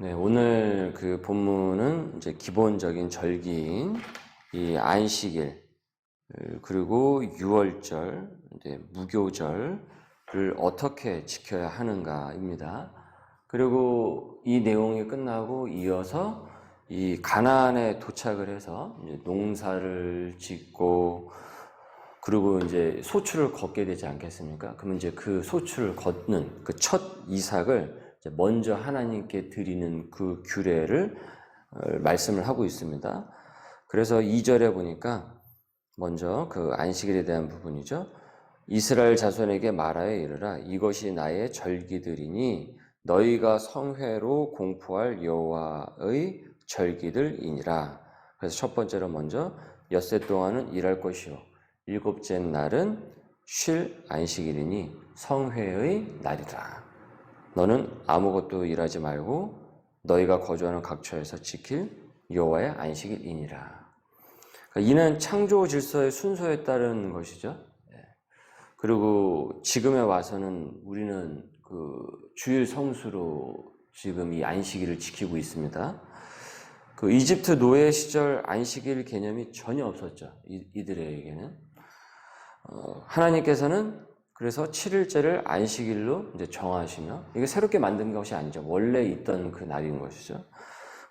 네, 오늘 그 본문은 이제 기본적인 절기인 이 안식일, 그리고 유월절, 이제 무교절을 어떻게 지켜야 하는가입니다. 그리고 이 내용이 끝나고 이어서 이 가나안에 도착을 해서 이제 농사를 짓고 그리고 이제 소출을 걷게 되지 않겠습니까? 그러면 이제 그 소출을 걷는 그 첫 이삭을 먼저 하나님께 드리는 그 규례를 말씀을 하고 있습니다. 그래서 2절에 보니까 먼저 그 안식일에 대한 부분이죠. 이스라엘 자손에게 말하여 이르라. 이것이 나의 절기들이니 너희가 성회로 공포할 여호와의 절기들이니라. 그래서 첫 번째로 먼저 엿새 동안은 일할 것이요 일곱째 날은 쉴 안식일이니 성회의 날이라. 너는 아무것도 일하지 말고 너희가 거주하는 각처에서 지킬 여호와의 안식일이니라. 그러니까 이는 창조 질서의 순서에 따른 것이죠. 그리고 지금에 와서는 우리는 그 주일 성수로 지금 이 안식일을 지키고 있습니다. 그 이집트 노예 시절 안식일 개념이 전혀 없었죠. 이들에게는. 하나님께서는 그래서 7일째를 안식일로 이제 정하시며, 이게 새롭게 만든 것이 아니죠. 원래 있던 그 날인 것이죠.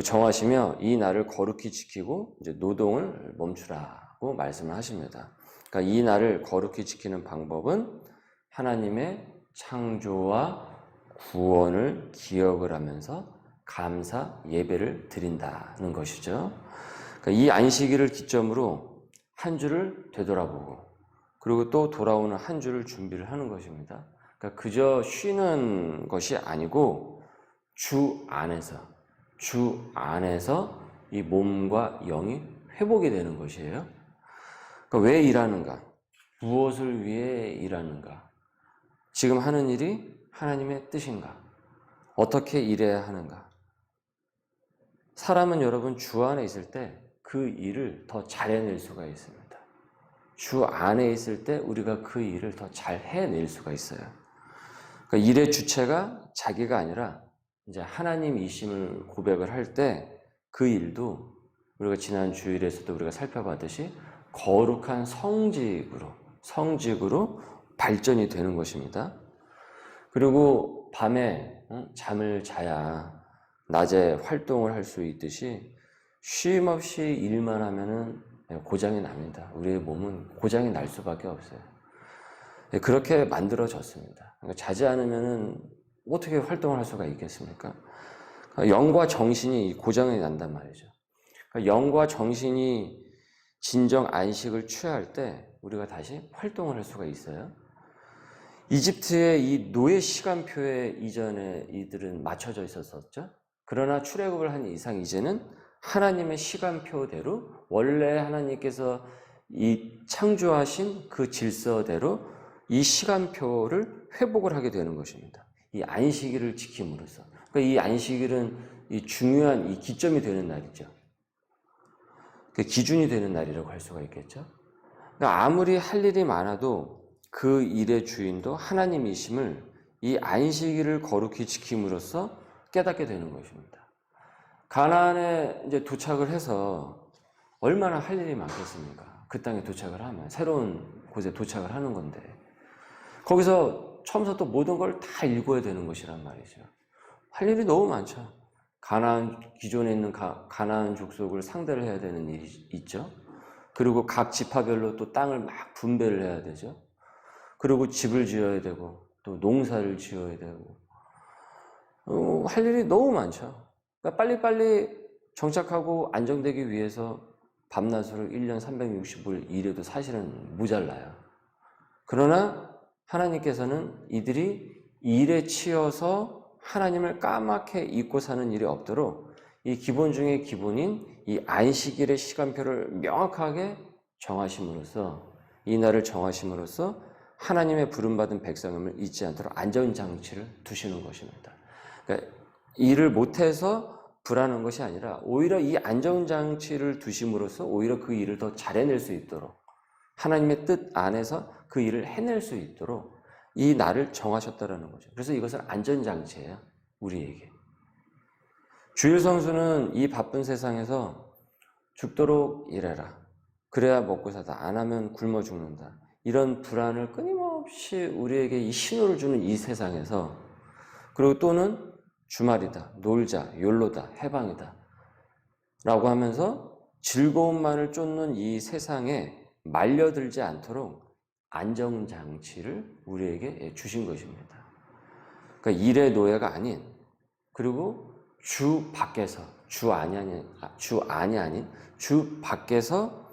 정하시며 이 날을 거룩히 지키고 이제 노동을 멈추라고 말씀을 하십니다. 그러니까 이 날을 거룩히 지키는 방법은 하나님의 창조와 구원을 기억을 하면서 감사 예배를 드린다는 것이죠. 그러니까 이 안식일을 기점으로 한 주를 되돌아보고 그리고 또 돌아오는 한 주를 준비를 하는 것입니다. 그러니까 그저 쉬는 것이 아니고 주 안에서 이 몸과 영이 회복이 되는 것이에요. 그러니까 왜 일하는가? 무엇을 위해 일하는가? 지금 하는 일이 하나님의 뜻인가? 어떻게 일해야 하는가? 사람은 여러분 주 안에 있을 때 그 일을 더 잘 해낼 수가 있습니다. 주 안에 있을 때 우리가 그 일을 더 잘 해낼 수가 있어요. 그러니까 일의 주체가 자기가 아니라 이제 하나님이심을 고백을 할 때 그 일도 우리가 지난 주일에서도 우리가 살펴봤듯이 거룩한 성직으로 발전이 되는 것입니다. 그리고 밤에 잠을 자야 낮에 활동을 할 수 있듯이 쉼 없이 일만 하면은 고장이 납니다. 우리의 몸은 고장이 날 수밖에 없어요. 그렇게 만들어졌습니다. 그러니까 자지 않으면은 어떻게 활동을 할 수가 있겠습니까? 그러니까 영과 정신이 고장이 난단 말이죠. 그러니까 영과 정신이 진정 안식을 취할 때 우리가 다시 활동을 할 수가 있어요. 이집트의 이 노예 시간표에 이전에 이들은 맞춰져 있었었죠. 그러나 출애굽을 한 이상 이제는 하나님의 시간표대로 원래 하나님께서 이 창조하신 그 질서대로 이 시간표를 회복을 하게 되는 것입니다. 이 안식일을 지킴으로써. 그러니까 이 안식일은 이 중요한 이 기점이 되는 날이죠. 그 기준이 되는 날이라고 할 수가 있겠죠. 그러니까 아무리 할 일이 많아도 그 일의 주인도 하나님이심을 이 안식일을 거룩히 지킴으로써 깨닫게 되는 것입니다. 가나안에 이제 도착을 해서 얼마나 할 일이 많겠습니까? 그 땅에 도착을 하면 새로운 곳에 도착을 하는 건데 거기서 처음부터 또 모든 걸 다 읽어야 되는 것이란 말이죠. 할 일이 너무 많죠. 기존에 있는 가나안 족속을 상대를 해야 되는 일이 있죠. 그리고 각 지파별로 또 땅을 막 분배를 해야 되죠. 그리고 집을 지어야 되고 또 농사를 지어야 되고 할 일이 너무 많죠. 그러니까 빨리빨리 정착하고 안정되기 위해서 밤낮으로 1년 365일 일해도 사실은 모자라요. 그러나 하나님께서는 이들이 일에 치여서 하나님을 까맣게 잊고 사는 일이 없도록 이 기본 중의 기본인 이 안식일의 시간표를 명확하게 정하심으로써 이 날을 정하심으로써 하나님의 부름받은 백성임을 잊지 않도록 안전장치를 두시는 것입니다. 그러니까 일을 못해서 불안한 것이 아니라 오히려 이 안전장치를 두심으로써 오히려 그 일을 더 잘 해낼 수 있도록 하나님의 뜻 안에서 그 일을 해낼 수 있도록 이 날을 정하셨다라는 거죠. 그래서 이것은 안전장치예요. 우리에게. 주일 성수는 이 바쁜 세상에서 죽도록 일해라. 그래야 먹고 사다. 안 하면 굶어 죽는다. 이런 불안을 끊임없이 우리에게 이 신호를 주는 이 세상에서, 그리고 또는 주말이다, 놀자, 욜로다, 해방이다 라고 하면서 즐거움만을 쫓는 이 세상에 말려들지 않도록 안정장치를 우리에게 주신 것입니다. 그러니까 일의 노예가 아닌, 그리고 주 밖에서, 주 안이 아닌 주 밖에서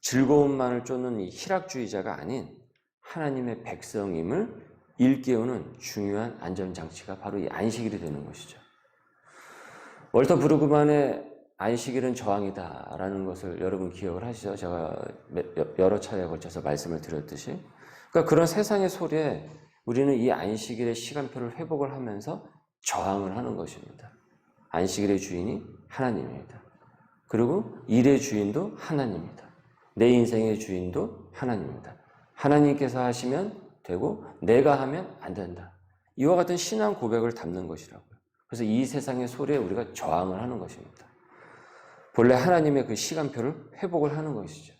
즐거움만을 쫓는 이 희락주의자가 아닌 하나님의 백성임을 일깨우는 중요한 안전장치가 바로 이 안식일이 되는 것이죠. 월터 브루그만의 안식일은 저항이다 라는 것을 여러분 기억을 하시죠? 제가 여러 차례에 걸쳐서 말씀을 드렸듯이. 그러니까 그런 세상의 소리에 우리는 이 안식일의 시간표를 회복을 하면서 저항을 하는 것입니다. 안식일의 주인이 하나님입니다. 그리고 일의 주인도 하나님입니다. 내 인생의 주인도 하나님입니다. 하나님께서 하시면 되고 내가 하면 안 된다. 이와 같은 신앙 고백을 담는 것이라고요. 그래서 이 세상의 소리에 우리가 저항을 하는 것입니다. 본래 하나님의 그 시간표를 회복을 하는 것이죠.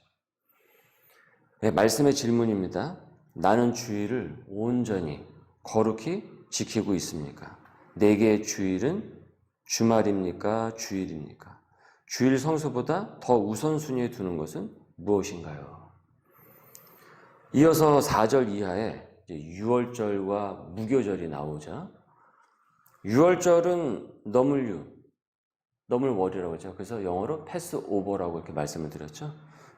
네, 말씀의 질문입니다. 나는 주일을 온전히 거룩히 지키고 있습니까? 내게 주일은 주말입니까? 주일입니까? 주일 성수보다 더 우선순위에 두는 것은 무엇인가요? 이어서 4절 이하에 유월절과 무교절이 나오죠. 유월절은 너물월이라고 하죠. 그래서 영어로 패스오버라고 이렇게 말씀을 드렸죠.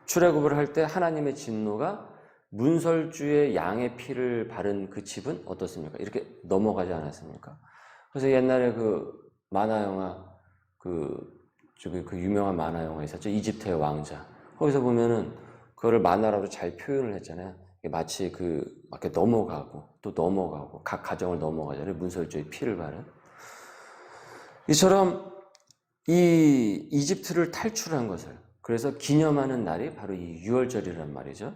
출애굽을 할 때 하나님의 진노가 문설주의 양의 피를 바른 그 집은 어떻습니까? 이렇게 넘어가지 않았습니까? 그래서 옛날에 그 만화 영화, 그 유명한 만화 영화 있었죠. 이집트의 왕자. 거기서 보면은 그거를 만화로 잘 표현을 했잖아요. 마치 이렇게 넘어가고 또 넘어가고 각 가정을 넘어가잖아요. 문설주의 피를 바른. 이처럼 이 이집트를 탈출한 것을, 그래서 기념하는 날이 바로 이 유월절이란 말이죠.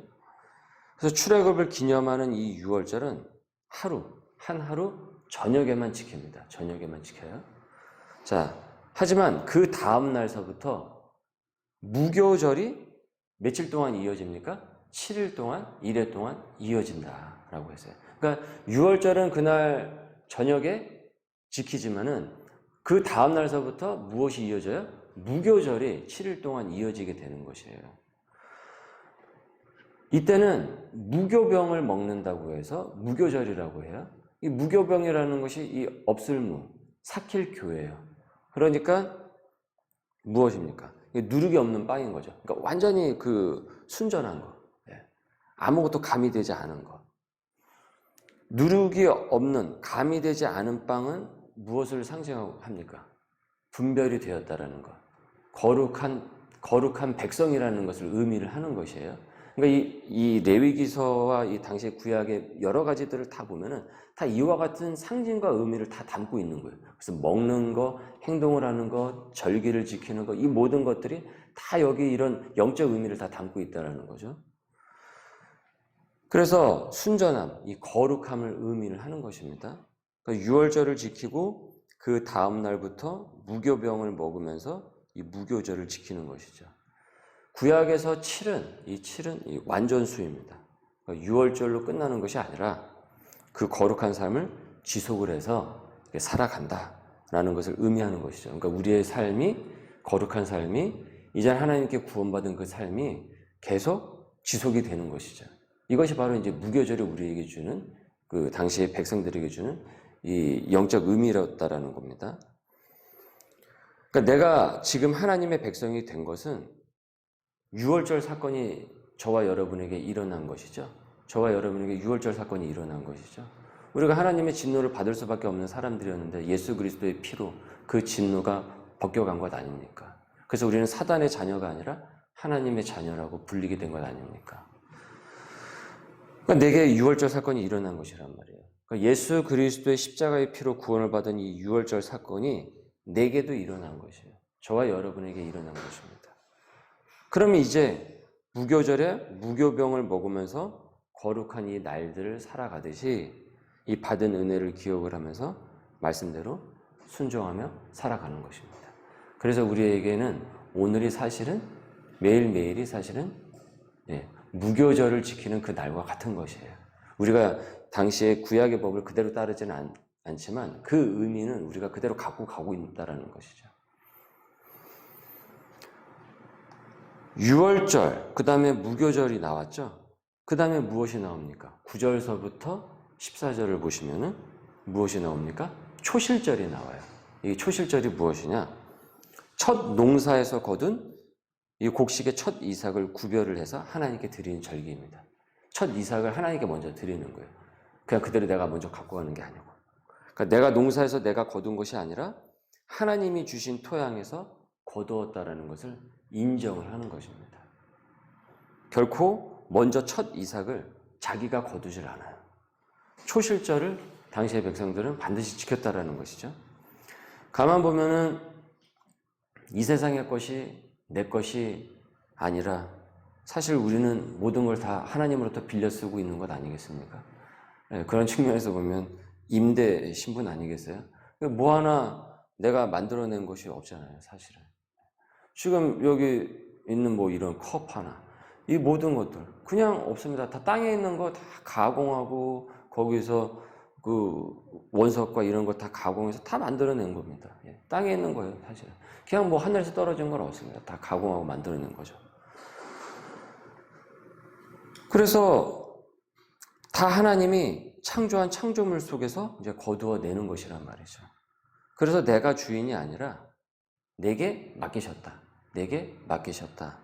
그래서 출애굽을 기념하는 이 유월절은 한 하루 저녁에만 지킵니다. 저녁에만 지켜요. 자, 하지만 그 다음 날서부터 무교절이 며칠 동안 이어집니까? 7일 동안, 1회 동안 이어진다라고 했어요. 그러니까 유월절은 그날 저녁에 지키지만은 그 다음 날서부터 무엇이 이어져요? 무교절이 7일 동안 이어지게 되는 것이에요. 이때는 무교병을 먹는다고 해서 무교절이라고 해요. 이 무교병이라는 것이 이 없을무, 사킬교예요. 그러니까 무엇입니까? 누룩이 없는 빵인 거죠. 그러니까 완전히 순전한 거, 아무것도 가미되지 않은 거. 누룩이 없는, 가미되지 않은 빵은 무엇을 상징합니까? 분별이 되었다라는 것, 거룩한 백성이라는 것을 의미를 하는 것이에요. 그러니까 이 레위기서와 이 당시 구약의 여러 가지들을 다 보면은 다 이와 같은 상징과 의미를 다 담고 있는 거예요. 그래서 먹는 거, 행동을 하는 거, 절기를 지키는 거, 이 모든 것들이 다 여기 이런 영적 의미를 다 담고 있다는 거죠. 그래서 순전함, 이 거룩함을 의미를 하는 것입니다. 그러니까 유월절을 지키고 그 다음 날부터 무교병을 먹으면서 이 무교절을 지키는 것이죠. 구약에서 7은 이 완전수입니다. 그러니까 유월절로 끝나는 것이 아니라 그 거룩한 삶을 지속을 해서 살아간다라는 것을 의미하는 것이죠. 그러니까 우리의 삶이, 거룩한 삶이, 이제 하나님께 구원받은 그 삶이 계속 지속이 되는 것이죠. 이것이 바로 이제 무교절이 우리에게 주는, 그 당시의 백성들에게 주는 이 영적 의미였다라는 겁니다. 그러니까 내가 지금 하나님의 백성이 된 것은 유월절 사건이 저와 여러분에게 일어난 것이죠. 저와 여러분에게 유월절 사건이 일어난 것이죠. 우리가 하나님의 진노를 받을 수밖에 없는 사람들이었는데 예수 그리스도의 피로 그 진노가 벗겨간 것 아닙니까? 그래서 우리는 사단의 자녀가 아니라 하나님의 자녀라고 불리게 된 것 아닙니까? 그러니까 내게 유월절 사건이 일어난 것이란 말이에요. 그러니까 예수 그리스도의 십자가의 피로 구원을 받은 이 유월절 사건이 내게도 일어난 것이에요. 저와 여러분에게 일어난 것입니다. 그러면 이제 무교절에 무교병을 먹으면서 거룩한 이 날들을 살아가듯이 이 받은 은혜를 기억을 하면서 말씀대로 순종하며 살아가는 것입니다. 그래서 우리에게는 오늘이 사실은 매일매일이 사실은 무교절을 지키는 그 날과 같은 것이에요. 우리가 당시에 구약의 법을 그대로 따르지는 않지만 그 의미는 우리가 그대로 갖고 가고 있다는 것이죠. 유월절, 그 다음에 무교절이 나왔죠. 그 다음에 무엇이 나옵니까? 9절서부터 14절을 보시면은 무엇이 나옵니까? 초실절이 나와요. 이 초실절이 무엇이냐? 첫 농사에서 거둔 이 곡식의 첫 이삭을 구별을 해서 하나님께 드리는 절기입니다. 첫 이삭을 하나님께 먼저 드리는 거예요. 그냥 그대로 내가 먼저 갖고 가는 게 아니고. 그러니까 내가 농사에서 내가 거둔 것이 아니라 하나님이 주신 토양에서 거두었다라는 것을 인정을 하는 것입니다. 결코 먼저 첫 이삭을 자기가 거두질 않아요. 초실절을 당시의 백성들은 반드시 지켰다라는 것이죠. 가만 보면은 이 세상의 것이 내 것이 아니라 사실 우리는 모든 걸 다 하나님으로부터 빌려 쓰고 있는 것 아니겠습니까? 그런 측면에서 보면 임대 신분 아니겠어요? 뭐 하나 내가 만들어낸 것이 없잖아요, 사실은. 지금 여기 있는 뭐 이런 컵 하나, 이 모든 것들 그냥 없습니다. 다 땅에 있는 거 다 가공하고 거기서 그 원석과 이런 거 다 가공해서 다 만들어낸 겁니다. 땅에 있는 거예요, 사실은. 그냥 뭐 하늘에서 떨어진 건 없습니다. 다 가공하고 만들어낸 거죠. 그래서 다 하나님이 창조한 창조물 속에서 이제 거두어내는 것이란 말이죠. 그래서 내가 주인이 아니라 내게 맡기셨다. 내게 맡기셨다.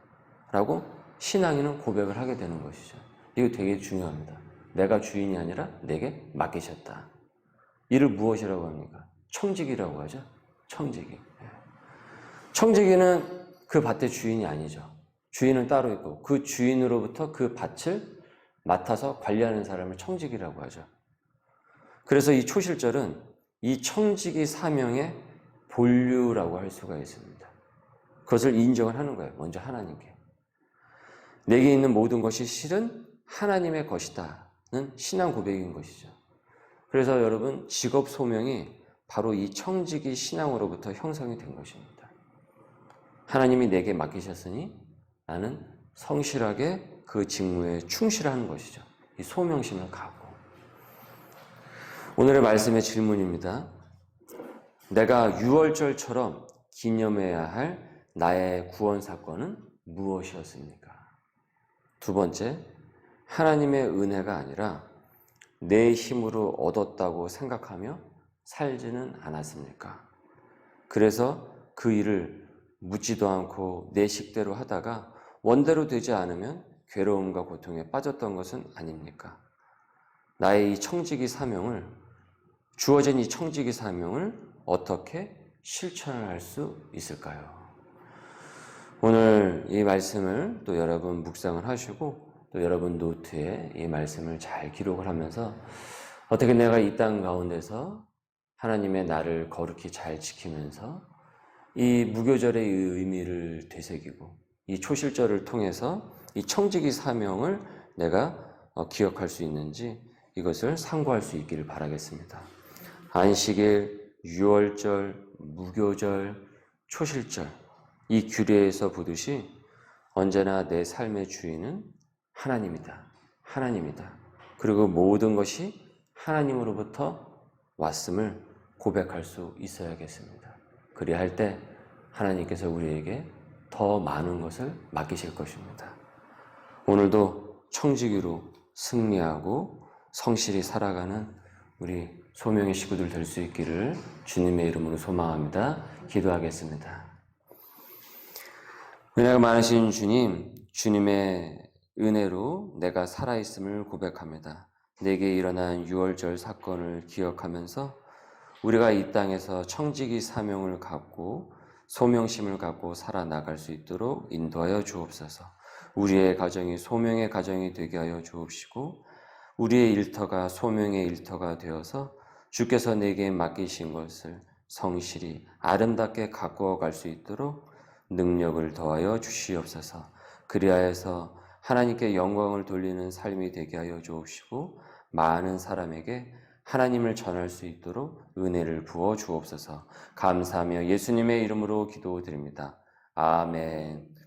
라고 신앙인은 고백을 하게 되는 것이죠. 이거 되게 중요합니다. 내가 주인이 아니라 내게 맡기셨다. 이를 무엇이라고 합니까? 청지기라고 하죠. 청지기. 청지기는 그 밭의 주인이 아니죠. 주인은 따로 있고 그 주인으로부터 그 밭을 맡아서 관리하는 사람을 청지기라고 하죠. 그래서 이 초실절은 이 청지기 사명의 본류라고 할 수가 있습니다. 그것을 인정을 하는 거예요. 먼저 하나님께. 내게 있는 모든 것이 실은 하나님의 것이다는 신앙 고백인 것이죠. 그래서 여러분 직업 소명이 바로 이 청지기 신앙으로부터 형성이 된 것입니다. 하나님이 내게 맡기셨으니 나는 성실하게 그 직무에 충실하는 것이죠. 이 소명심을 갖고. 오늘의 말씀의 질문입니다. 내가 유월절처럼 기념해야 할 나의 구원 사건은 무엇이었습니까? 두 번째, 하나님의 은혜가 아니라 내 힘으로 얻었다고 생각하며 살지는 않았습니까? 그래서 그 일을 묻지도 않고 내 식대로 하다가 원대로 되지 않으면 괴로움과 고통에 빠졌던 것은 아닙니까? 나의 이 청지기 사명을, 주어진 이 청지기 사명을 어떻게 실천할 수 있을까요? 오늘 이 말씀을 또 여러분 묵상을 하시고 또 여러분 노트에 이 말씀을 잘 기록을 하면서 어떻게 내가 이 땅 가운데서 하나님의 나를 거룩히 잘 지키면서 이 무교절의 의미를 되새기고 이 초실절을 통해서 이 청지기 사명을 내가 기억할 수 있는지 이것을 상고할 수 있기를 바라겠습니다. 안식일, 유월절, 무교절, 초실절 이 규례에서 보듯이 언제나 내 삶의 주인은 하나님이다. 하나님이다. 그리고 모든 것이 하나님으로부터 왔음을 고백할 수 있어야겠습니다. 그리할 때 하나님께서 우리에게 더 많은 것을 맡기실 것입니다. 오늘도 청지기로 승리하고 성실히 살아가는 우리 소명의 식구들 될 수 있기를 주님의 이름으로 소망합니다. 기도하겠습니다. 은혜가 많으신 주님, 주님의 은혜로 내가 살아있음을 고백합니다. 내게 일어난 유월절 사건을 기억하면서 우리가 이 땅에서 청지기 사명을 갖고 소명심을 갖고 살아나갈 수 있도록 인도하여 주옵소서. 우리의 가정이 소명의 가정이 되게 하여 주옵시고 우리의 일터가 소명의 일터가 되어서 주께서 내게 맡기신 것을 성실히 아름답게 가꾸어 갈 수 있도록 능력을 더하여 주시옵소서. 그리하여서 하나님께 영광을 돌리는 삶이 되게 하여 주옵시고 많은 사람에게 하나님을 전할 수 있도록 은혜를 부어 주옵소서. 감사하며 예수님의 이름으로 기도드립니다. 아멘.